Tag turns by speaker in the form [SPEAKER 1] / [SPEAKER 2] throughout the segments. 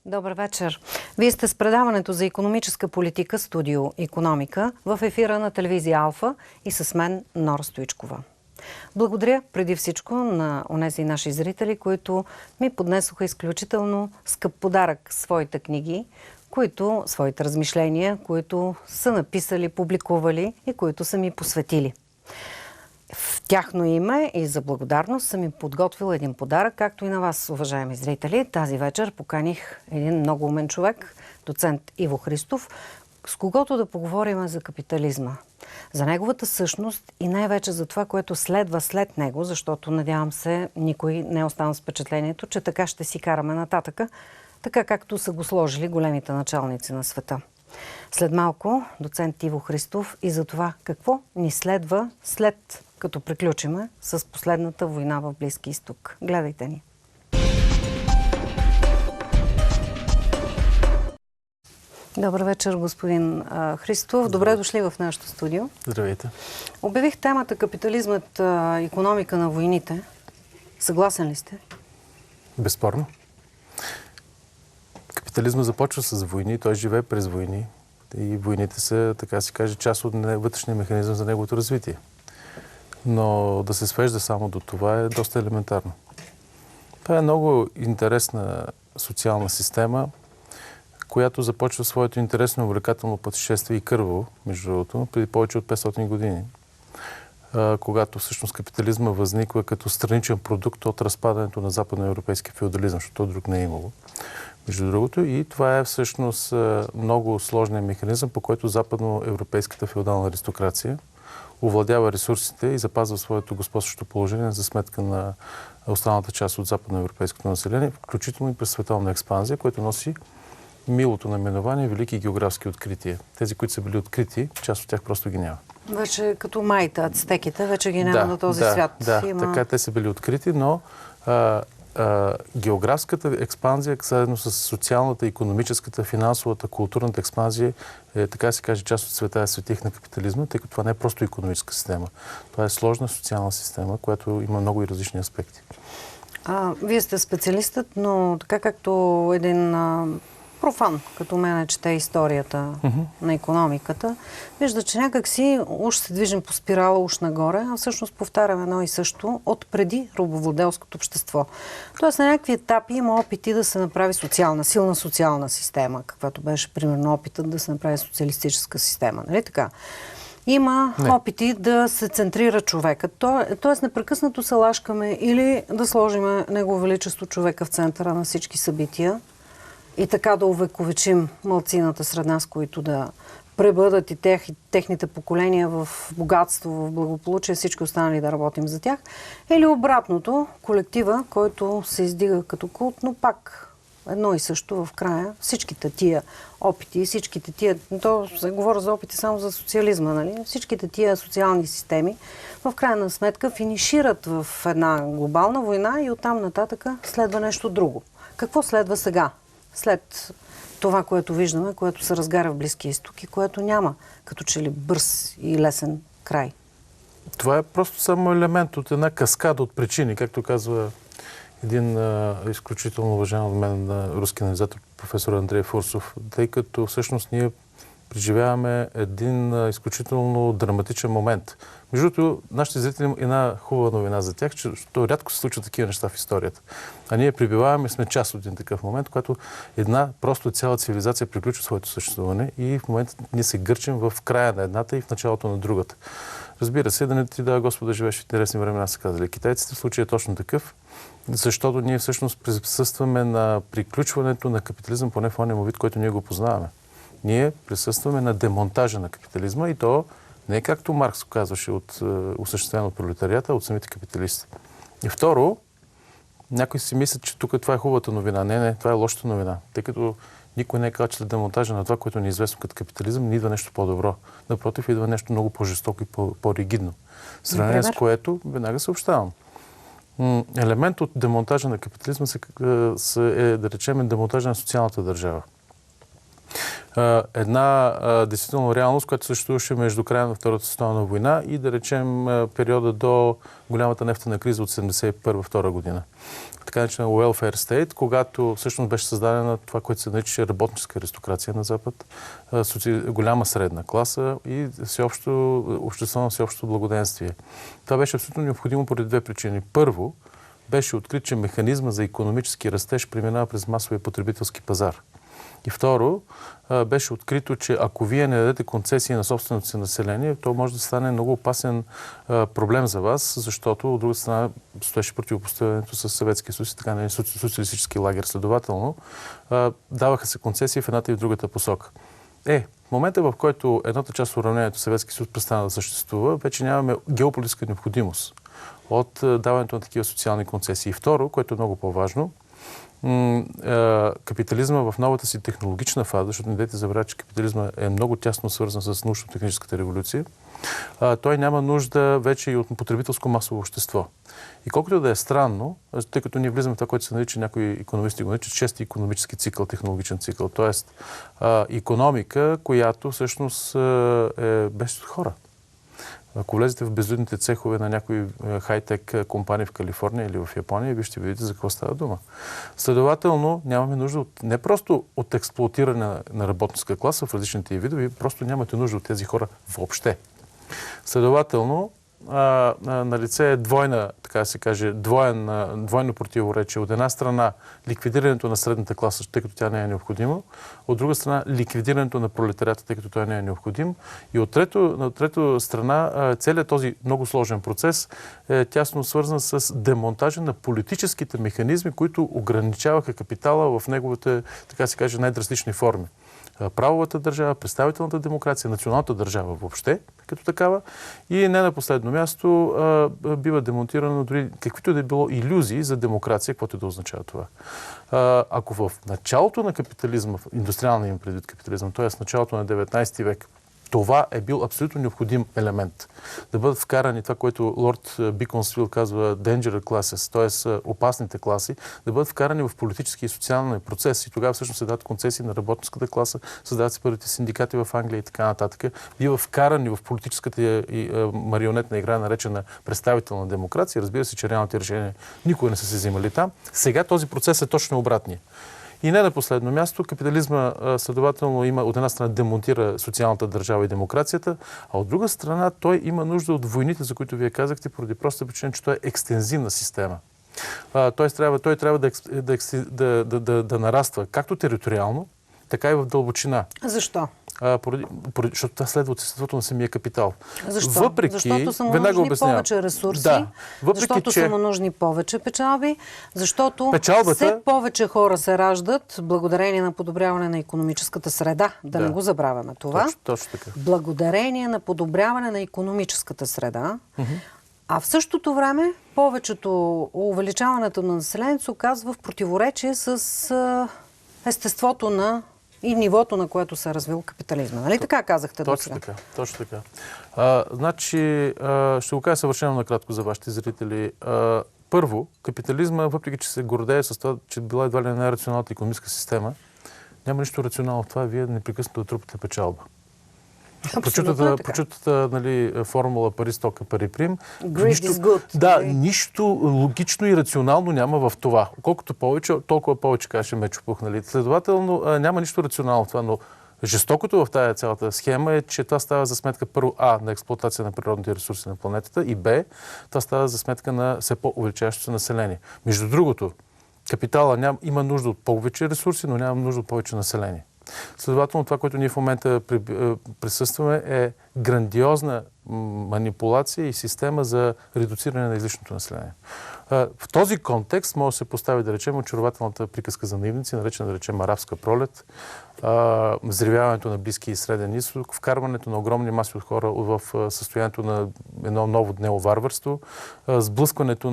[SPEAKER 1] Добър вечер. Вие сте с предаването за икономическа политика Студио Икономика в ефира на телевизия Алфа и с мен Нора Стоичкова. Благодаря преди всичко на онези наши зрители, които ми поднесоха изключително скъп подарък своите книги, своите размишления, които са написали, публикували и които са ми посветили. В тяхно име и за благодарност съм им подготвила един подарък, както и на вас, уважаеми зрители. Тази вечер поканих един много умен човек, доцент Иво Христов, с когото да поговорим за капитализма, за неговата същност и най-вече за това, което следва след него, защото, надявам се, никой не е останал с впечатлението, че така ще си караме нататъка, така както са го сложили големите началници на света. След малко доцент Иво Христов и за това какво ни следва след като приключиме с последната война в Близки изток. Гледайте ни! Добър вечер, господин Христов. Добре дошли в нашото студио.
[SPEAKER 2] Здравейте.
[SPEAKER 1] Обявих темата капитализмът, икономика на войните. Съгласен ли сте?
[SPEAKER 2] Безспорно. Капитализмът започва с войни, той живее през войни. И войните са, така си каже, част от вътрешния механизъм за неговото развитие. Но да се свежда само до това е доста елементарно. Това е много интересна социална система, която започва своето интересно и увлекателно пътешествие и кърваво, между другото, преди повече от 500 години. Когато всъщност капитализма възниква като страничен продукт от разпадането на западноевропейския феодализъм, защото друг не е имало. Между другото, и това е всъщност много сложен механизъм, по който западноевропейската феодална аристокрация овладява ресурсите и запазва своето господстващо положение за сметка на останалата част от западноевропейското население, включително и през световна експанзия, което носи милото наименование велики географски открития. Тези, които са били открити, част от тях просто ги няма.
[SPEAKER 1] Вече като майите, ацтеките, вече ги няма на този свят.
[SPEAKER 2] Да, така те са били открити, но географската експанзия, заедно с социалната, икономическата, финансовата, културната експанзия е, така се каже, част от света е светих на капитализма, тъй като това не е просто икономическа система. Това е сложна социална система, която има много и различни аспекти.
[SPEAKER 1] Вие сте специалистът, но така както един профан, като мен чете историята на икономиката, вижда, че някак си уж се движим по спирала, уж нагоре, а всъщност повтарям едно и също от преди робовладелското общество. Тоест на някакви етапи има опити да се направи силна социална система, каквато беше примерно опитът да се направи социалистическа система. Нали така? Има опити да се центрира човекът. Тоест непрекъснато се лашкаме или да сложим Негово Величество човека в центъра на всички събития, и така да увековечим малцината сред нас, които да пребъдат и техните поколения в богатство, в благополучие, всички останали да работим за тях. Или обратното, колектива, който се издига като култ, но пак едно и също в края. Всичките тия опити, всичките тия, говоря за опити само за социализма, нали? Всичките тия социални системи в крайна сметка финишират в една глобална война и оттам нататъка следва нещо друго. Какво следва сега? След това, което виждаме, което се разгаря в Близкия изток и което няма като че ли бърз и лесен край.
[SPEAKER 2] Това е просто само елемент от една каскада от причини, както казва един изключително уважаван от мен руски анализатор, професор Андрей Фурсов, тъй като всъщност ние преживяваме един изключително драматичен момент. Между другото, нашите зрители една хубава новина за тях, че рядко се случват такива неща в историята. А ние пребиваваме и сме част от един такъв момент, когато една просто цяла цивилизация приключва своето съществуване и в момента ние се гърчим в края на едната и в началото на другата. Разбира се, да не ти дава Господа живееш в интересни времена, са казали китайците. В случая е точно такъв, защото ние всъщност присъстваме на приключването на капитализъм, поне в ония му вид, който ние го познаваме. Ние присъстваме на демонтажа на капитализма и то не както Маркс казваше от осъществено от пролетарията, а от самите капиталисти. И второ, някои си мислят, че тук това е хубавата новина. Не, това е лошата новина. Тъй като никой не е казал, че след демонтажа на това, което ни е известно като капитализъм, не идва нещо по-добро. Напротив, идва нещо много по-жестоко и по-ригидно. В сравнение с което веднага съобщавам. Елемент от демонтажа на капитализма е, да речем, демонтажа на социалната държава. една действително реалност, която съществуваше между края на Втората световна война и, да речем, периода до голямата нефтена криза от 1971-1972 година. Така наречена welfare state, когато всъщност беше създадена това, което се нарича работническа аристокрация на Запад, голяма средна класа и общество на всеобщо благоденствие. Това беше абсолютно необходимо поради две причини. Първо, беше открит, че механизма за икономически растеж преминава през масовия потребителски пазар. И второ, беше открито, че ако вие не дадете концесии на собственото си население, то може да стане много опасен проблем за вас, защото от друга страна стоеше противопоставянето с Съветския съюз и така наречен социалистически лагер. Следователно, даваха се концесии в едната и в другата посока. В момента, в който едната част от уравнението Съветски съюз престана да съществува, вече нямаме геополитическа необходимост от даването на такива социални концесии. И второ, което е много по-важно, капитализма в новата си технологична фаза, защото не дайте забравя, че капитализма е много тясно свързан с научно-техническата революция, той няма нужда вече и от потребителско масово общество. И колкото да е странно, тъй като ние влизаме в това, което се нарича, някои икономисти го наричат шести икономически цикъл, технологичен цикъл, т.е. икономика, която всъщност е без хора. Ако влезете в безлюдните цехове на някои хай-тек компании в Калифорния или в Япония, вие ще видите за какво става дума. Следователно, нямаме нужда не просто от експлоатиране на работническа класа в различните видове, просто нямате нужда от тези хора въобще. Следователно, на лице е двойна, така да се каже, двойно противоречие. От една страна ликвидирането на средната класа, тъй като тя не е необходима. От друга страна ликвидирането на пролетариата, тъй като той не е необходим. И от трета страна целият този много сложен процес е тясно свързан с демонтажа на политическите механизми, които ограничаваха капитала в неговите, така се каже, най-драстични форми. Правовата държава, представителната демокрация, националната държава въобще, като такава. И не на последно място бива демонтирано дори каквито да е било илюзии за демокрация, каквото да означава това. Ако в началото на капитализма, индустриалния им предвид капитализъм, т.е. в началото на 19 век, това е бил абсолютно необходим елемент. Да бъдат вкарани това, което лорд Биконсвил казва danger classes, т.е. опасните класи, да бъдат вкарани в политически и социални процес. И тогава всъщност се дадат концесии на работническата класа, създават се първите синдикати в Англия и така нататък. Бива вкарани в политическата марионетна игра, наречена представителна демокрация. Разбира се, че реалните решения никога не са се взимали там. Сега този процес е точно обратния. И не на последно място, капитализма следователно има от една страна демонтира социалната държава и демокрацията, а от друга страна той има нужда от войните, за които вие казахте, поради проста причина, че той е екстензивна система. Той трябва да нараства както териториално, така и в дълбочина.
[SPEAKER 1] Защо?
[SPEAKER 2] Защото това следва от естеството на самия капитал.
[SPEAKER 1] Защо? Защото са му нужни повече ресурси, защото са му нужни повече печалби, защото все повече хора се раждат благодарение на подобряване на икономическата среда. Да не го забравяме това.
[SPEAKER 2] Точно така.
[SPEAKER 1] Благодарение на подобряване на икономическата среда. А в същото време увеличаването на населението се оказва в противоречие с естеството на и нивото, на което се е развил капитализма. Нали така казахте до сега?
[SPEAKER 2] Точно така. Значи, ще го кажа съвършено накратко за вашите зрители. Първо, капитализма, въпреки че се гордее с това, че била едва ли най-рационалната икономическа система, няма нищо рационално в това, вие непрекъснато да трупате печалба. Прочутата формула пари стока пари прим. Нищо логично и рационално няма в това. Колкото повече, толкова повече каже Мечопух. Следователно няма нищо рационално в това, но жестокото в тази цялата схема е, че това става за сметка първо на експлоатация на природните ресурси на планетата и Б, това става за сметка на все по-увеличаващото се население. Между другото, капитала има нужда от повече ресурси, но няма нужда от повече население. Следователно, това, което ние в момента присъстваме, е грандиозна манипулация и система за редуциране на излишното население. В този контекст може да се постави, да речем, очарователната приказка за наивници, наречена, да речем, арабска пролет, взривяването на Близкия и Среден изток, вкарването на огромни маси от хора в състоянието на едно ново днево варварство, сблъскването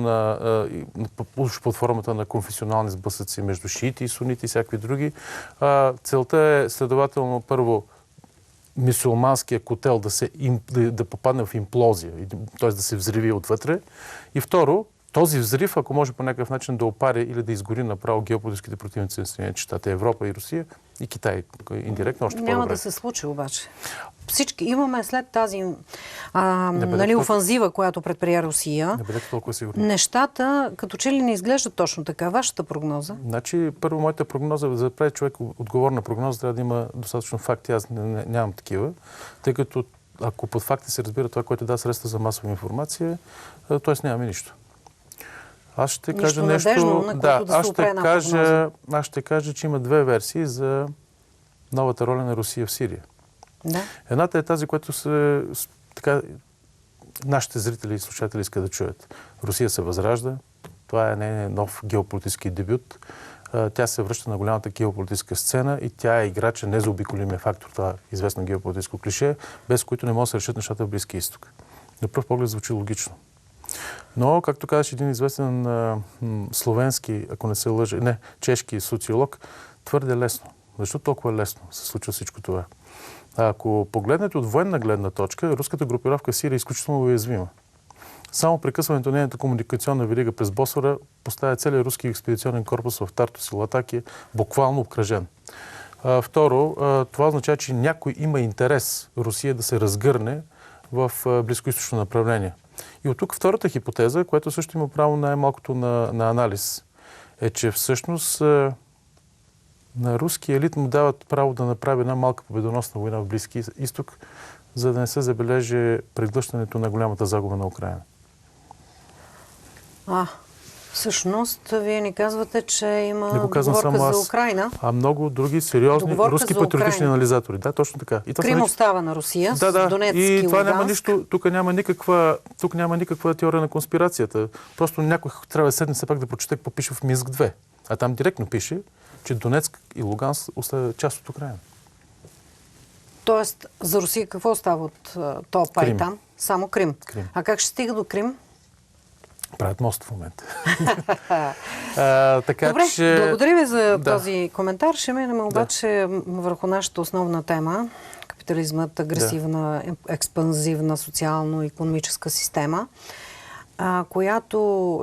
[SPEAKER 2] под формата на конфесионални сблъсъци между шиити и сунити и всякакви други. Целта е, следователно, първо, мюсюлманския котел да попадне в имплозия, т.е. да се взриви отвътре. И второ, този взрив, ако може по някакъв начин да опари или да изгори направо геополитическите противници на Съединените щати, Европа и Русия и Китай, индиректно още по-добре.
[SPEAKER 1] Няма да се случи обаче. Всички имаме след тази офанзива, която предприе Русия.
[SPEAKER 2] Не бъдете толкова сигурни.
[SPEAKER 1] Нещата като че ли не изглеждат точно така. Вашата прогноза?
[SPEAKER 2] Значи, първо, моята прогноза, за да прави човек отговорна прогноза, трябва да има достатъчно факти. Аз нямам такива, тъй като ако под факти се разбира това, което дава средства за масова информация, т.е. нямаме нищо. Аз ще кажа нещо. Аз ще кажа, че има две версии за новата роля на Русия в Сирия.
[SPEAKER 1] Да.
[SPEAKER 2] Едната е тази, която нашите зрители и слушатели искат да чуят. Русия се възражда. Това е нейният нов геополитически дебют. Тя се връща на голямата геополитическа сцена и тя е играча незаобиколимия фактор, това известно геополитическо клише, без които не могат да се решат нещата в Близкия изток. На пръв поглед звучи логично. Но, както казваш, един известен словенски, ако не се лъжа, чешки социолог, твърде лесно. Защо толкова лесно се случва всичко това? Ако погледнете от военна гледна точка, руската групировка в Сирия е изключително уязвима. Само прекъсването на нейната комуникационна верига през Босфора поставя целият руски експедиционен корпус в Тартус и Латакия буквално обкръжен. Второ, това означава, че някой има интерес Русия да се разгърне в близкоизточно направление. И от тук втората хипотеза, която също има право най-малкото на анализ, е, че всъщност на руския елит му дават право да направи една малка победоносна война в Близки изток, за да не се забележи преглъщането на голямата загуба на Украина.
[SPEAKER 1] Всъщност, вие ни казвате, че има договорка за Украина.
[SPEAKER 2] А много други сериозни руски патриотични анализатори. Да, точно така.
[SPEAKER 1] Крим остава на Русия, с Донецк и
[SPEAKER 2] това
[SPEAKER 1] Луганск.
[SPEAKER 2] няма нищо, тук няма никаква теория на конспирацията. Просто някой трябва да седне все пак да прочете какво пише в Минск 2. А там директно пише, че Донецк и Луганск остава част от Украина.
[SPEAKER 1] Тоест, за Русия какво остава от този пай там? Само Крим. А как ще стига до Крим?
[SPEAKER 2] Правят мост в момента.
[SPEAKER 1] Добре, благодаря ви за този коментар. Ще минем обаче върху нашата основна тема. Капитализмът, агресивна, експанзивна социално-икономическа система,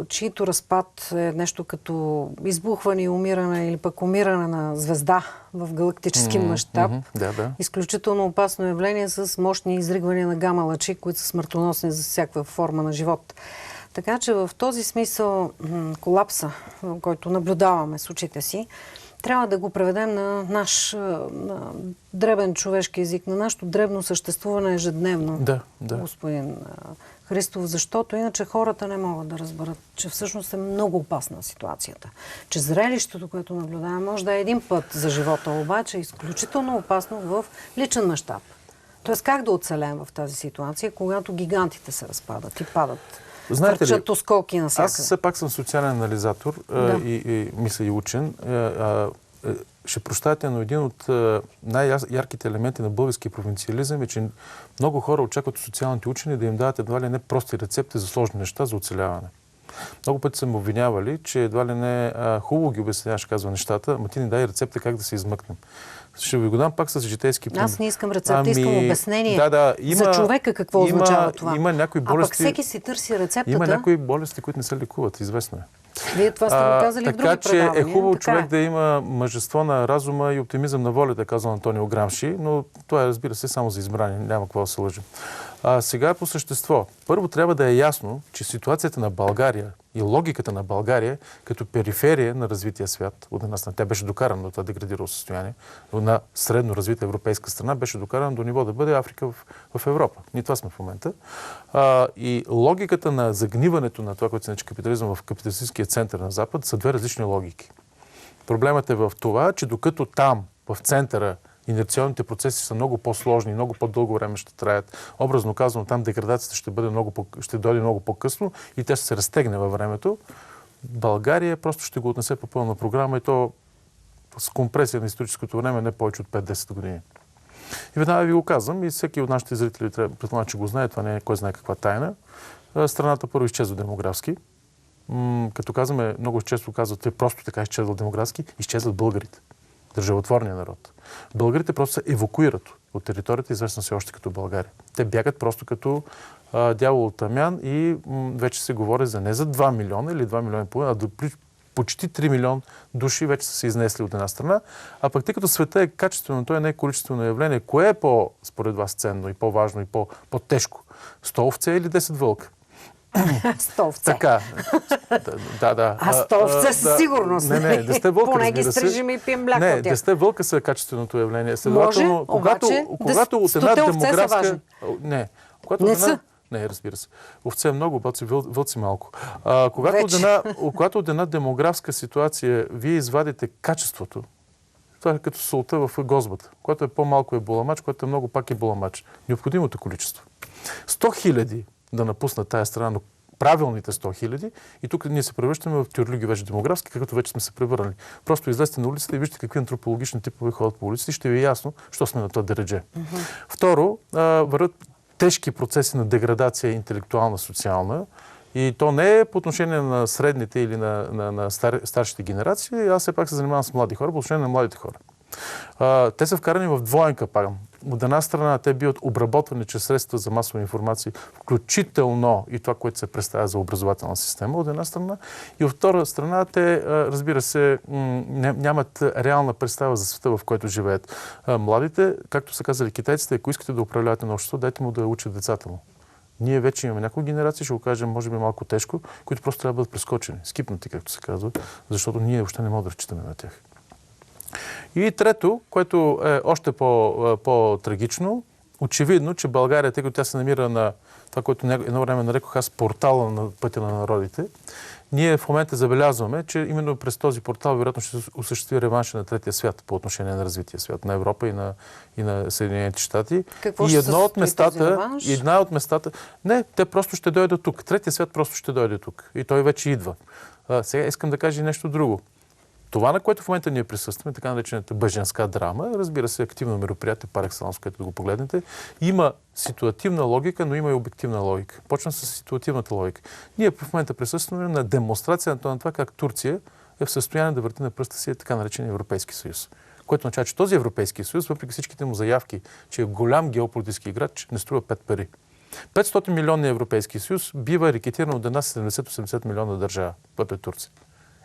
[SPEAKER 1] чието разпад е нещо като избухване и умиране или пък умиране на звезда в галактически мащаб. Изключително опасно явление с мощни изригвания на гама лъчи, които са смъртоносни за всякаква форма на живот. Така че в този смисъл колапса, който наблюдаваме с очите си, трябва да го преведем на наш дребен човешки език, на нашето дребно съществуване ежедневно, господин Христов, защото иначе хората не могат да разберат, че всъщност е много опасна ситуацията. Че зрелището, което наблюдаваме, може да е един път за живота, обаче е изключително опасно в личен мащаб. Тоест как да оцелем в тази ситуация, когато гигантите се разпадат и падат?
[SPEAKER 2] Знаете ли,
[SPEAKER 1] осколки навсякъде.
[SPEAKER 2] Аз все пак съм социален анализатор и мисля и учен. Ще прощаете, но един от най-ярките елементи на българския провинциализъм е, че много хора очакват от социалните учени да им дават едва ли не прости рецепти за сложни неща за оцеляване. Много пъти са ме обвинявали, че едва ли не хубаво ги обясняваш, казва нещата, ама ти ни дай рецепта как да се измъкнем. Ще ви го дам пак с житейски пример.
[SPEAKER 1] Аз не искам рецепта, искам обяснение за човека какво означава това.
[SPEAKER 2] Има някои болести,
[SPEAKER 1] а пък всеки си търси рецептата.
[SPEAKER 2] Има някои болести, които не се лекуват, известно е.
[SPEAKER 1] Вие това сте го казали в други предавания.
[SPEAKER 2] Така че е хубаво човек да има мъжество на разума и оптимизъм на волята, казва Антонио Грамши, но това е, разбира се, само за избрание. Няма какво да се лъжим. Сега по същество. Първо трябва да е ясно, че ситуацията на България и логиката на България като периферия на развития свят, от една страна, тя беше докарана до това деградирало състояние, на средно развита европейска страна, беше докарана до ниво да бъде Африка в Европа. Ние това сме в момента. И логиката на загниването на това, което се нарича капитализъм в капиталистическия център на Запад, са две различни логики. Проблемът е в това, че докато там, в центъра, инерционните процеси са много по-сложни, много по-дълго време ще траят. Образно казано, там деградацията ще дойде много по-късно и тя ще се разтегне във времето. България просто ще го отнесе по пълна програма и то с компресия на историческото време не повече от 5-10 години. И веднага ви го казвам и всеки от нашите зрители предполагам, че го знае, това не е кой знае каква тайна. Страната първо изчезва демографски. Като казваме, много често казват, те просто така изчезват демографски, изчезват българите. Държавотворния народ. Българите просто се евакуират от територията, известна се още като България. Те бягат просто като дявол тамян и вече се говори за не за 2 милиона или 2 милиона и половина, а почти 3 милиона души вече са се изнесли от една страна. А пък тъй като света е качествено, той не е количествено явление, кое е според вас ценно и по-важно и по-тежко? 100 овце или 10 вълка?
[SPEAKER 1] 100 овце.
[SPEAKER 2] Така. Да.
[SPEAKER 1] А 100 овце със сигурност.
[SPEAKER 2] Не, 10 вълка,
[SPEAKER 1] поне ги
[SPEAKER 2] разбира се.
[SPEAKER 1] стрижим и пием мляко от тях.
[SPEAKER 2] 10 вълка са качественото явление.
[SPEAKER 1] Може, обаче,
[SPEAKER 2] когато от една демографска...
[SPEAKER 1] Не
[SPEAKER 2] са. Не, разбира се. Овце е много, обаче вълци малко. Когато от една демографска ситуация вие извадите качеството, това е като солта в гозбата. Когато е по-малко е буламач, когато е много пак е буламач. Необходимото количество. 100 хиляди да напуснат тая страна, но правилните 100 хиляди, и тук ние се превръщаме в тюрлюги вече демографски, както вече сме се превърнали. Просто излезте на улицата и вижте какви антропологични типове ходят по улиците и ще ви е ясно, що сме на това дередже. Второ, върват тежки процеси на деградация интелектуална, социална. И то не е по отношение на средните или на старшите генерации. Аз все пак се занимавам с млади хора, по отношение на младите хора. Те са вкарани в двоен капан. От една страна те биват обработвани чрез средства за масова информация, включително и това, което се представя за образователна система, от една страна. И от втора страна те, разбира се, нямат реална представа за света, в който живеят. Младите, както са казали китайците, ако искате да управлявате на обществото, дайте му да учат децата му. Ние вече имаме някои генерации, ще го кажем, може би малко тежко, които просто трябва да бъдат прескочени, скипнати, както се казва, защото ние въобще не можем да разчитаме на тях. И трето, което е още по-трагично, очевидно, че България, тъй като тя се намира на това, което едно време нарекох аз портала на пътя на народите, ние в момента забелязваме, че именно през този портал вероятно ще се осъществи реванша на третия свят по отношение на развития свят, на Европа и на Съединените щати.
[SPEAKER 1] Какво ще
[SPEAKER 2] една от местата... Не, те просто ще дойдат тук. Третия свят просто ще дойде тук. И той вече идва. Сега искам да кажа и нещо друго. Това, на което в момента ние присъстваме, така наречената бежанска драма, разбира се, активно мероприятие, пар екселанс, което да го погледнете, има ситуативна логика, но има и обективна логика. Почна с ситуативната логика. Ние в момента присъстваме на демонстрация на това как Турция е в състояние да върти на пръста си така наречен Европейски съюз. Което означава, че този Европейски съюз, въпреки всичките му заявки, че е голям геополитически играч, не струва 5 пари. 500 милионни Европейски съюз бива рекетиран от една 70-80 милиона държава, което е Турция.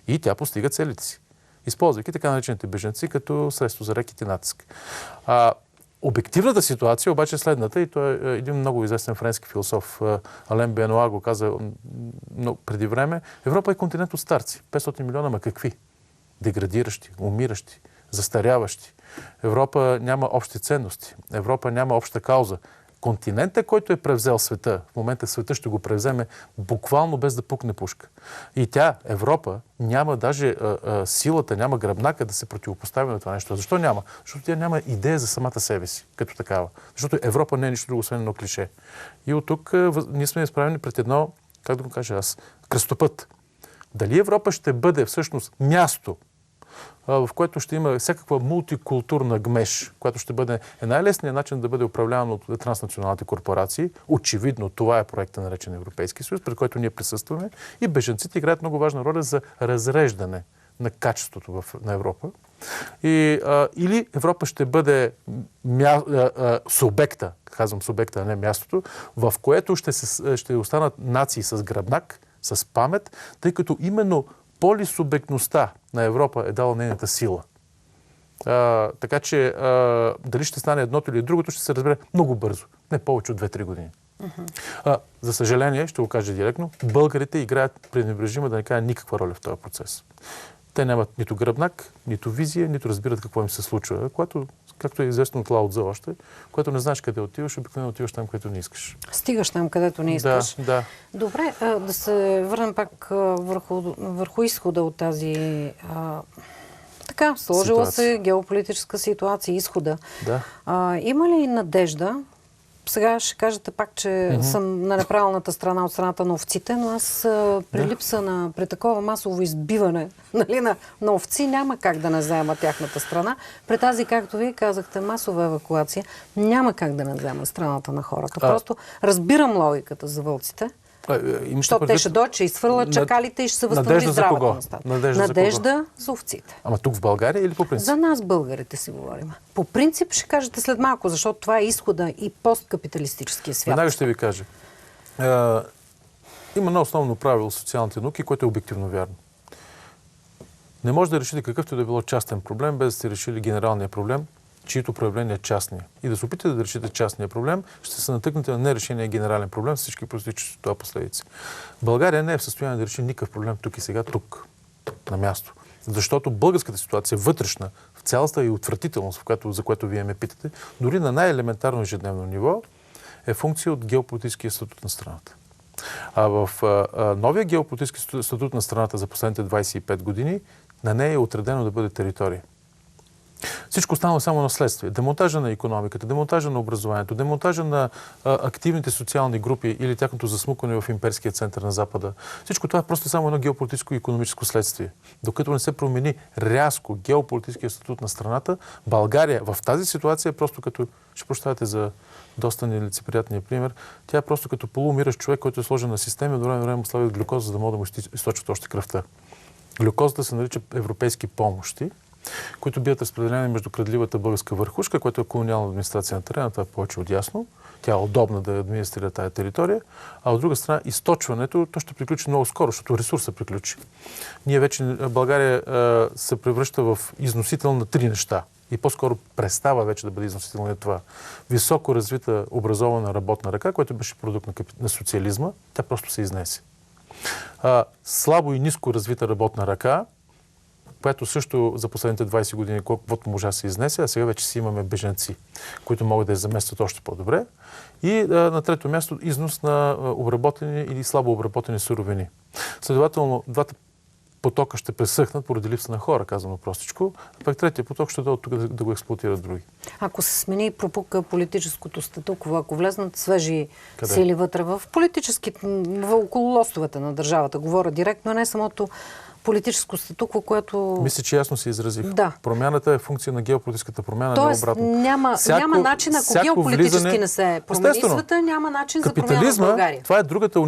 [SPEAKER 2] И тя постига целите си, използвайки така наречените бежанци като средство за рекет и натиск. Обективната ситуация обаче е следната, и той е един много известен френски философ, Ален Бенуа, го каза преди време. Европа е континент от старци. 500 милиона, ма какви? Деградиращи, умиращи, застаряващи. Европа няма общи ценности. Европа няма обща кауза. Континентът, който е превзел света, в момента света ще го превземе буквално без да пукне пушка. И тя, Европа, няма даже силата, няма гръбнака да се противопостави на това нещо. Защо няма? Защото тя няма идея за самата себе си, като такава. Защото Европа не е нищо друго, освен едно клише. И от тук ние сме изправени пред едно, как да го кажа аз, кръстопът. Дали Европа ще бъде всъщност място, в което ще има всякаква мултикултурна гмеж, която ще бъде най-лесният начин да бъде управляван от транснационалните корпорации. Очевидно, това е проектът наречен Европейски съюз, пред който ние присъстваме. И бежанците играят много важна роля за разреждане на качеството на Европа. Или Европа ще бъде субекта, казвам субекта, а не мястото, в което ще останат нации с гръбнак, с памет, тъй като именно полисубектността на Европа е дала нейната сила. Така че дали ще стане едното или другото, ще се разбере много бързо. Не повече от 2-3 години. За съжаление, ще го кажа директно, българите играят пренебрежима, да не кажа никаква роля в този процес. Те нямат нито гръбнак, нито визия, нито разбират какво им се случва. Което, както е известно от Лао Цзо още, когато не знаеш къде отиваш, обикновено отиваш там, където не искаш.
[SPEAKER 1] Стигаш там, където не искаш.
[SPEAKER 2] Да.
[SPEAKER 1] Добре, да се върнем пак върху изхода от тази сложила се геополитическа ситуация, изхода. Да. Има ли надежда? Сега ще кажете пак, че съм на неправилната страна от страната на овците, но аз при липса при такова масово избиване на овци няма как да не заема тяхната страна. При тази, както вие казахте, масова евакуация, няма как да не заема страната на хората. Просто разбирам логиката за вълците. Защото те ще дойдат, ще изхвърлят чакалите и ще се възстанови здравето на стата. Надежда за овците.
[SPEAKER 2] Ама тук в България или по принцип?
[SPEAKER 1] За нас, българите, си говорим. По принцип ще кажете след малко, защото това е изхода и посткапиталистическия свят.
[SPEAKER 2] Веднага ще ви кажа. Има едно основно правило в социалните науки, което е обективно вярно. Не може да решите какъвто да било частен проблем, без да сте решили генералния проблем, чието проявление е частния. И да се опитате да решите частния проблем, ще се натъкнете на нерешения генерален проблем с всички проистичащи от това последици. България не е в състояние да реши никакъв проблем тук и сега, тук, на място. Защото българската ситуация, вътрешна, в цялата и отвратителност, за което вие ме питате, дори на най-елементарно ежедневно ниво, е функция от геополитическия статут на страната. А в новия геополитически статут на страната за последните 25 години на нея е отредено да бъде територия. Всичко останало само наследствие. Демонтажа на икономиката, демонтажа на образованието, демонтажа на активните социални групи или тяхното засмукване в имперския център на Запада. Всичко това е просто само едно геополитическо и икономическо следствие. Докато не се промени рязко геополитическия статут на страната, България в тази ситуация е просто като, ще прощавате за доста нелицеприятния пример, тя е просто като полуумиращ човек, който е сложен на система и до време му слагат глюкоза, за да могат да му източат още кръвта. Глюкозата се нарича европейски помощи, които биват разпределени между крадливата българска върхушка, която е колониална администрация на терена, това е повече от ясно. Тя е удобна да администрира тая територия, а от друга страна източването, то ще приключи много скоро, защото ресурсът приключи. Ние вече, България се превръща в износител на три неща и по-скоро престава вече да бъде износител на това. Високо развита образована работна ръка, която беше продукт на социализма, тя просто се изнесе. Слабо и ниско развита работна ръка, която също за последните 20 години колкото можа се изнесе, а сега вече си имаме бежанци, които могат да я заместят още по-добре. И на трето място износ на обработени или слабо обработени суровини. Следователно, двата потока ще пресъхнат поради липса на хора, казано простичко, а пък третия поток ще дойде тук да го експлоатират други.
[SPEAKER 1] Ако се смени и пропука политическото статукво, ако влезнат свежи сили вътре в около лостовете на държавата, говоря директно, не самото политическо статукво, което...
[SPEAKER 2] Мисля, че ясно се изразих.
[SPEAKER 1] Да.
[SPEAKER 2] Промяната е функция на геополитическа промяна,
[SPEAKER 1] тоест,
[SPEAKER 2] не обратно.
[SPEAKER 1] Няма начин, ако геополитически не се промени света, няма начин за промяна в България.
[SPEAKER 2] Това е другата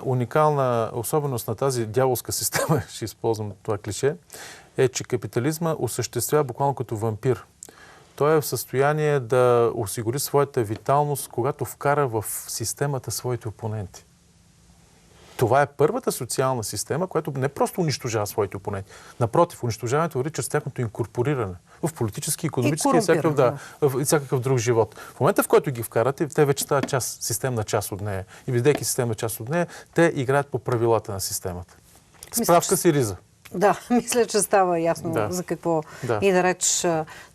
[SPEAKER 2] уникална особеност на тази дяволска система, ще използвам това клише, е, че капитализма осъществява буквално като вампир. Той е в състояние да осигури своята виталност, когато вкара в системата своите опоненти. Това е първата социална система, която не просто унищожава своите опоненти. Напротив, унищожаването върви чрез тяхното инкорпориране в политически, икономически и всякакъв друг живот. В момента, в който ги вкарате, те вече стават системна част от нея. И бидейки системна част от нея, те играят по правилата на системата. Справка си риза.
[SPEAKER 1] Да, мисля, че става ясно за какво и да реч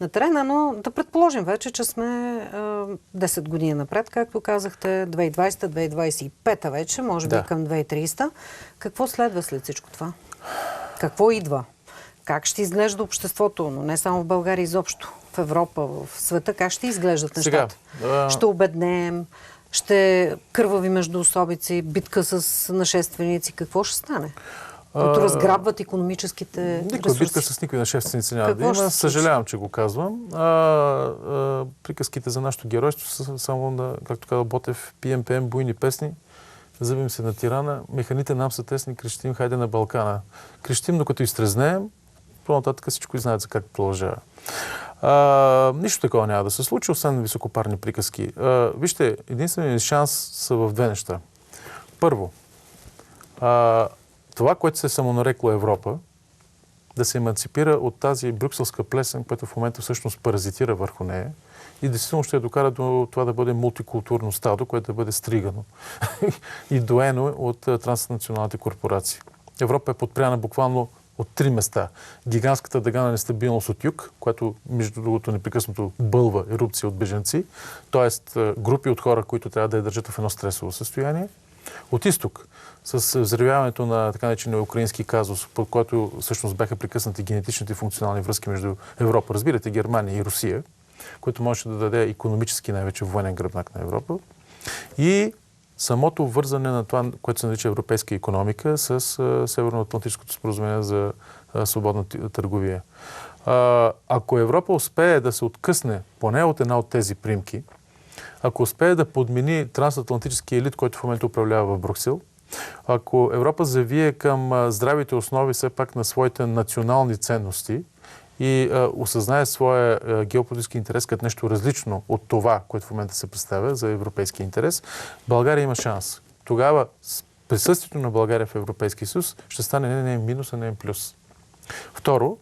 [SPEAKER 1] на терена, но да предположим вече, че сме 10 години напред, както казахте, 2020-2025 вече, може би към 2030. Какво следва след всичко това? Какво идва? Как ще изглежда обществото, но не само в България, изобщо в Европа, в света, как ще изглеждат нещата? Ще обеднеем, ще кървави междуособици, битка с нашественици. Какво ще стане? Които разграбват икономическите ресурси.
[SPEAKER 2] Никой битка с никой нашественици няма да има. Съжалявам, че го казвам. Приказките за нашето геройство са само на, както казва Ботев, пием буйни песни, зъбим се на тирана, механите нам са тесни, крещим, хайде на Балкана. Крещим, докато изтрезнеем, по-нататък всичко знаят за как продължава. Нищо такова няма да се случи, освен високопарни приказки. Вижте, единственият шанс са в две неща. Първо, това, което се е самонарекло Европа, да се еманципира от тази брюкселска плесен, която в момента всъщност паразитира върху нея и действително ще я докара до това да бъде мултикултурно стадо, което да бъде стригано и доено от транснационалните корпорации. Европа е подпряна буквално от три места. Гигантската дъга на нестабилност от юг, която между другото непрекъснато бълва ерупция от бежанци, т.е. групи от хора, които трябва да я държат в едно стресово състояние. От изток, с взривяването на така наречения украински казус, под който всъщност бяха прекъснати генетичните и функционални връзки между Европа, разбирате, Германия и Русия, което може да даде икономически най-вече военен гръбнак на Европа. И самото вързане на това, което се нарича европейска икономика с Северноатлантическото споразумение за свободна търговия. Ако Европа успее да се откъсне поне от една от тези примки, ако успее да подмени трансатлантическия елит, който в момента управлява в Брюксел, ако Европа завие към здравите основи все пак на своите национални ценности и осъзнае своя геополитически интерес като нещо различно от това, което в момента се представя за европейския интерес, България има шанс. тогава присъствието на България в Европейския съюз ще стане не минус, а не плюс. Второ,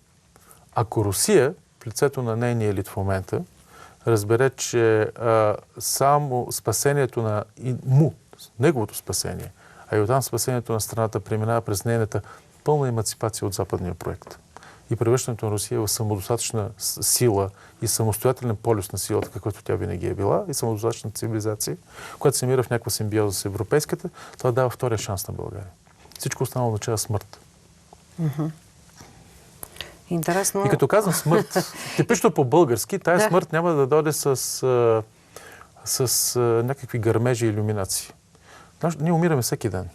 [SPEAKER 2] ако Русия, в лицето на нейния елит в момента, разбере, че само спасението на неговото спасение, а и оттам спасението на страната преминава през нейната пълна еманципация от западния проект и превръщането на Русия в самодостатъчна сила и самостоятелен полюс на силата, каквато тя винаги е била, и самодостатъчна цивилизация, която се мира в някаква симбиоза с европейската, това дава втория шанс на България. Всичко останало означава смърт.
[SPEAKER 1] Интересно.
[SPEAKER 2] И като казвам смърт, типично по-български, тая смърт няма да дойде с някакви гърмежи и илюминации. Ние умираме всеки ден.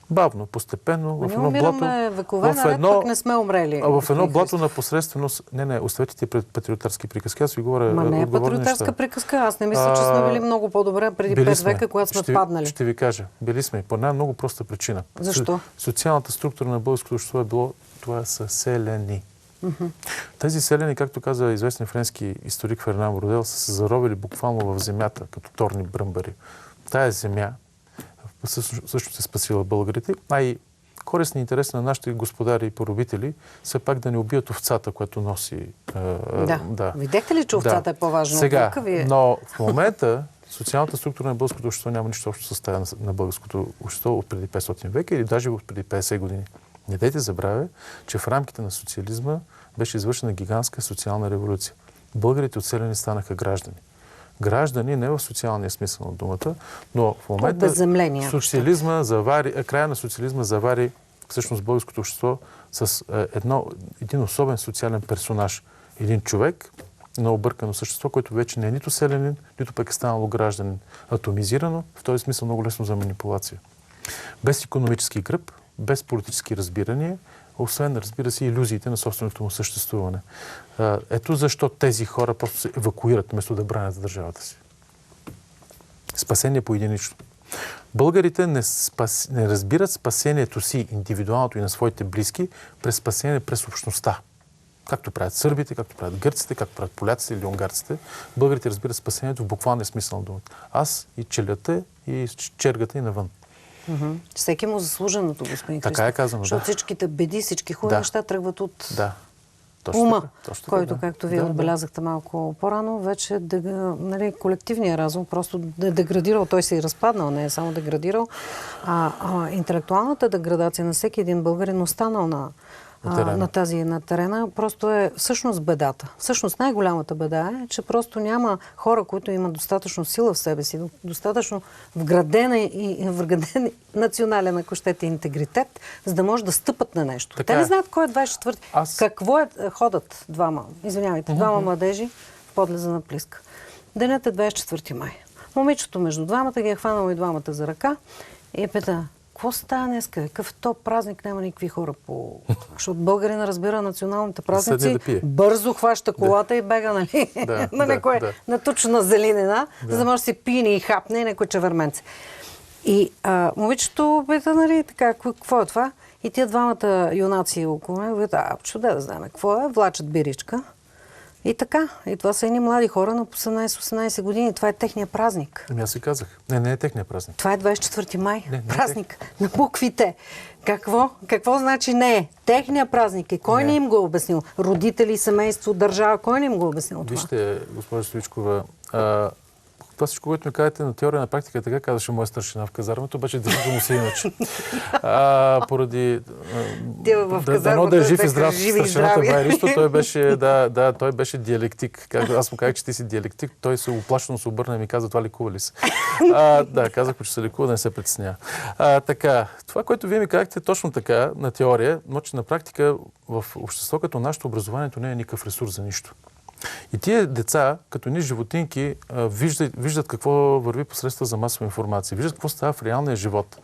[SPEAKER 2] Бавно, постепенно, в едно блато...
[SPEAKER 1] векове наред, пък не сме умрели.
[SPEAKER 2] В едно блато на посредственост... Не, оставете ти пред патриотарски приказки. Аз ви говоря
[SPEAKER 1] не е патриотарска приказка. Аз не мисля, че сме били много по-добре преди 5 века, когато сме паднали.
[SPEAKER 2] Ще ви кажа. Били сме. По една много проста причина.
[SPEAKER 1] Защо?
[SPEAKER 2] Социалната структура на българското общество е било... Това са селяни. Тези селяни, както каза известен френски историк Фернан Бродел, са се заровили буквално в земята, като торни бръмбари. Тая земя също се спасила българите, а и корисни интерес на нашите господари и поробители все пак да не убият овцата, която носи...
[SPEAKER 1] Да. Видяхте ли, че овцата е по-важна?
[SPEAKER 2] Сега, но в момента социалната структура на българското общество няма нищо общо с тази на българското общество от преди 500 века или даже от преди 50 години. Не дайте забравя, че в рамките на социализма беше извършена гигантска социална революция. Българите от селяни станаха граждани. Граждани не в социалния смисъл на думата, но в момента социализма края на социализма завари всъщност българското общество с един особен социален персонаж. Един човек, на объркано същество, което вече не е нито селянин, нито пък е станало гражданин. Атомизирано, в този смисъл много лесно за манипулация. Без икономически гръб, без политически разбирания, освен, разбира се, илюзиите на собственото му съществуване. Ето защо тези хора просто се евакуират, вместо да бранят държавата си. Спасение поединично. Българите не разбират спасението си, индивидуалното и на своите близки, през спасение през общността. Както правят сърбите, както правят гърците, както правят поляците или унгарците. Българите разбират спасението в буквалния смисъл на думата. Аз и челята, и чергата, и навън.
[SPEAKER 1] Всеки му заслуженото, господин Христов.
[SPEAKER 2] Така е казано,
[SPEAKER 1] защото всичките беди, всички хубави неща тръгват от ума, който, както вие отбелязахте малко по-рано, вече колективният разум просто деградирал. Той се и разпаднал, не е само деградирал. Интелектуалната деградация на всеки един българин останал на терена, просто е всъщност бедата. Всъщност най-голямата беда е, че просто няма хора, които имат достатъчно сила в себе си, достатъчно вграден национален, ако щете, интегритет, за да може да стъпат на нещо. Те не знаят кой е 24-ти. Какво ходят двама младежи в подлеза на Плиска. Денят е 24 май. Момичето между двамата ги е хванало и двамата за ръка и пита: какво става днеска? Какъв то празник, няма никакви хора по... Защото българина разбира националните празници, бързо хваща колата и бега, нали? На някоя натучена зеленина, за да може да се пине и хапне някой чевърменце. И момичето пита, нали, така, какво е това? И тия двамата юнаци около него питат: чуде да знаем какво е, влачат биричка. И така. И това са едни млади хора на 18 години. Това е техния празник.
[SPEAKER 2] Аз си казах. Не е техния празник.
[SPEAKER 1] Това е 24 май. Празник на буквите. Какво значи не е? Техния празник е. Кой не им го е обяснил? Родители, семейство, държава. Кой не им го е обяснил това?
[SPEAKER 2] Вижте, госпожа Стоичкова, това всичко, което ми казвате на теория, на практика, така казваше моя старшина в казармата, обаче действително се иначе. Поради дано да е жив и здрав старшината Байристо, той беше диалектик. Аз му казах, че ти си диалектик, той се уплашено се обърна и ми каза: това лекува ли се? Казах, че се лекува, да не се притеснява. Така, това, което вие ми казахте, точно така, на теория, но че на практика в общество като нашето образованието не е никакъв ресурс за нищо. И тия деца, като ни животинки, виждат какво върви посредства за масова информация, виждат какво става в реалния живот.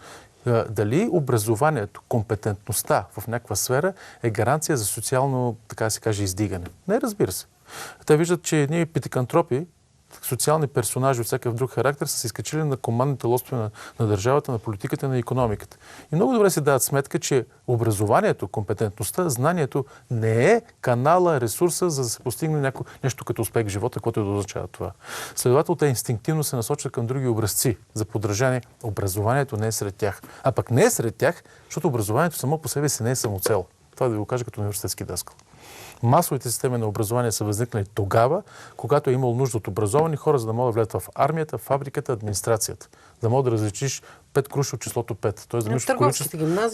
[SPEAKER 2] Дали образованието, компетентността в някаква сфера е гаранция за социално, така да се каже, издигане? Не, разбира се. Те виждат, че едни питикантропи социални персонажи от всякакъв друг характер са се изкачили на командните лостове на държавата, на политиката, на икономиката. И много добре си дават сметка, че образованието, компетентността, знанието не е канала, ресурса, за да се постигне нещо като успех в живота, което да означава това. Следователно, те инстинктивно се насочат към други образци за подражание. Образованието не е сред тях. А пък не е сред тях, защото образованието само по себе си не е самоцел. Това да ви го кажа като университетски даскал. Масовите системи на образование са възникнали тогава, когато е имало нужда от образовани хора, за да могат да влязат в армията, в фабриката, администрацията. Да могат да различиш 5 круши от числото 5. Тоест да мислиш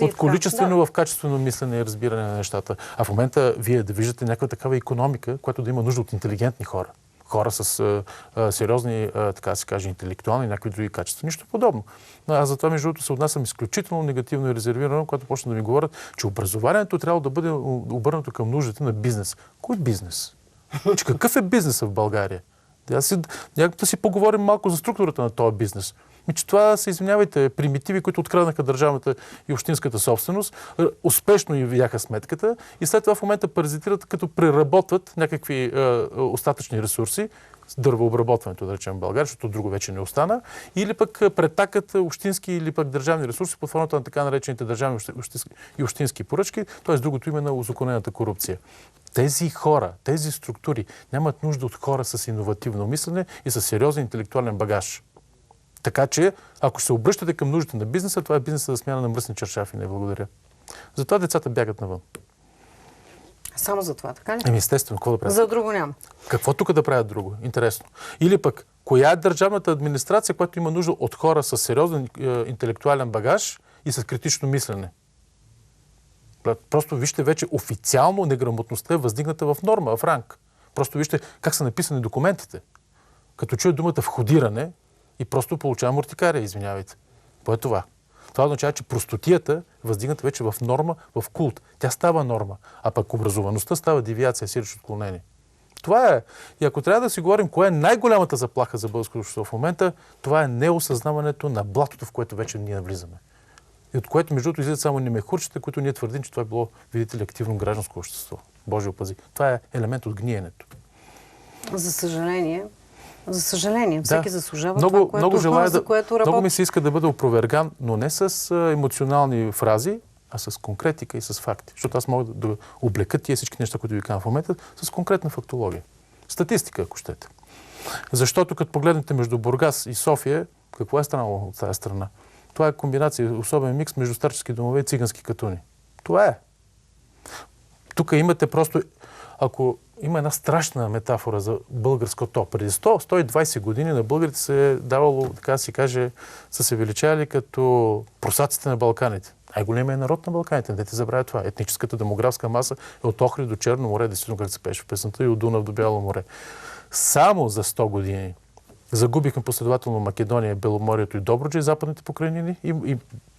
[SPEAKER 2] от количествено в качествено мислене и разбиране на нещата. А в момента вие да виждате някаква такава икономика, която да има нужда от интелигентни хора. Хора с сериозни, така да се каже, интелектуални и някакви други качества. Нищо подобно. Аз затова, между другото, се отнасям изключително негативно и резервирано, когато почна да ми говорят, че образованието трябва да бъде обърнато към нуждите на бизнес. Кой бизнес? Че какъв е бизнесът в България? Да си поговорим малко за структурата на този бизнес. Че това са, извинявайте, примитиви, които откраднаха държавната и общинската собственост, успешно и видяха сметката и след това в момента паразитират, като преработват някакви остатъчни ресурси, дървообработването, да речем в България, защото друго вече не остана, или пък претакат общински или пък държавни ресурси под формата на така наречените държавни и общински поръчки, т.е. другото име на узаконената корупция. Тези хора, тези структури нямат нужда от хора с иновативно мислене и с сериозен интелектуален багаж. Така че, ако се обръщате към нуждите на бизнеса, това е бизнеса за смяна на мръсни чершафи. Не благодаря. Затова децата бягат навън.
[SPEAKER 1] Само за това, така ли?
[SPEAKER 2] Естествено, какво да правят?
[SPEAKER 1] За друго няма.
[SPEAKER 2] Какво тук да правят друго? Интересно. Или пък, коя е държавната администрация, която има нужда от хора с сериозен интелектуален багаж и с критично мислене? Просто вижте вече официално неграмотността е въздигната в норма, в ранг. Просто вижте как са написани документите. Като чуя думата входиране и просто получавам уртикария, извинявайте. Какво е това? Това означава, че простотията въздигната вече в норма, в култ. Тя става норма. А пък образоваността става девиация, сиреч отклонение. Това е. И ако трябва да си говорим, кое е най-голямата заплаха за българското общество в момента, това е неосъзнаването на блатото, в което вече ние навлизаме. И от което, между другото, излизат само немехурчета, които ние твърдим, че това е било, видите ли, активно гражданско общество. Боже опази. Това е елемент от гниенето.
[SPEAKER 1] За съжаление, всеки заслужава
[SPEAKER 2] много,
[SPEAKER 1] това, за което работи.
[SPEAKER 2] Много ми се иска да бъде опроверган, но не с емоционални фрази, а с конкретика и с факти. Защото аз мога да облека тия всички неща, които ви казвам в момента, с конкретна фактология. Статистика, ако щете. Защото като погледнете между Бургас и София, какво е станало от тази страна? Това е комбинация, особен микс между старчески домове и цигански катуни. Това е. Тук имате просто... Ако има една страшна метафора за българското, преди 100-120 години на българите се е давало, така да си каже, са се величали като просаците на Балканите. Най-големият народ на Балканите, не те забравя това. Етническата демографска маса е от Охрид до Черно море, действително как се пеше в песента, и от Дунав до Бяло море. Само за 100 години загубихме последователно Македония, Беломорието и Добруджа и западните покрайнини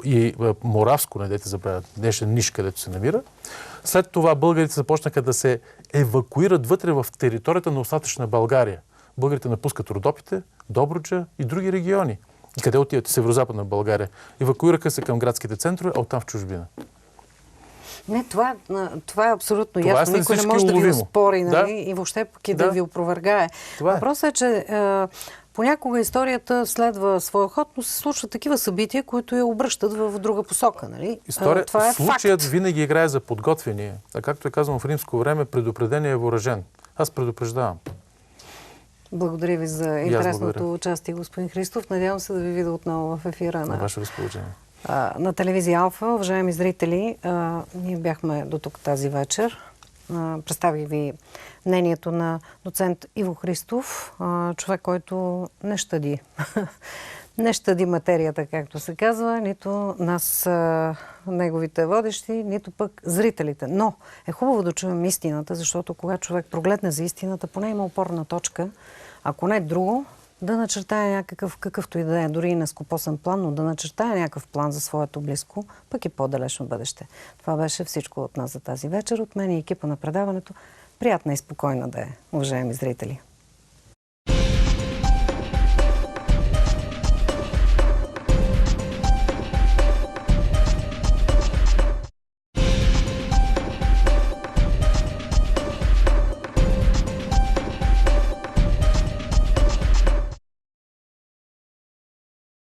[SPEAKER 2] и Моравско, не дайте забравят, днешен Ниш, където се намира. След това българите започнаха да се евакуират вътре в територията на остатъчна България. Българите напускат Родопите, Добруджа и други региони. И къде отиват? Северо-западна България. Евакуираха се към градските центрове, а оттам в чужбина.
[SPEAKER 1] Не, това е абсолютно ясно. Никой не може да ви оспори, нали? И въобще пък и да ви опровергае. Въпросът е, че понякога историята следва своя ход, но се случват такива събития, които я обръщат в друга посока. Нали? Това е
[SPEAKER 2] случаят
[SPEAKER 1] факт.
[SPEAKER 2] винаги играе за подготвение. А както е казано в римско време, предупредение е въоръжен. Аз предупреждавам.
[SPEAKER 1] Благодаря ви за интересното участие, господин Христов. Надявам се да ви видя отново в ефира
[SPEAKER 2] на ваше разположение.
[SPEAKER 1] На телевизия Алфа. Уважаеми зрители, ние бяхме до тук тази вечер. Представих ви мнението на доцент Иво Христов, човек, който не щади. Не щади материята, както се казва, нито нас, неговите водещи, нито пък зрителите. Но е хубаво да чуем истината, защото когато човек прогледне за истината, поне има опорна точка, ако не друго, да начертая някакъв, какъвто и да е, дори и нескопосан план, но да начертая някакъв план за своето близко, пък и по-далечно бъдеще. Това беше всичко от нас за тази вечер. От мен и екипа на предаването. Приятна и спокойна да е, уважаеми зрители.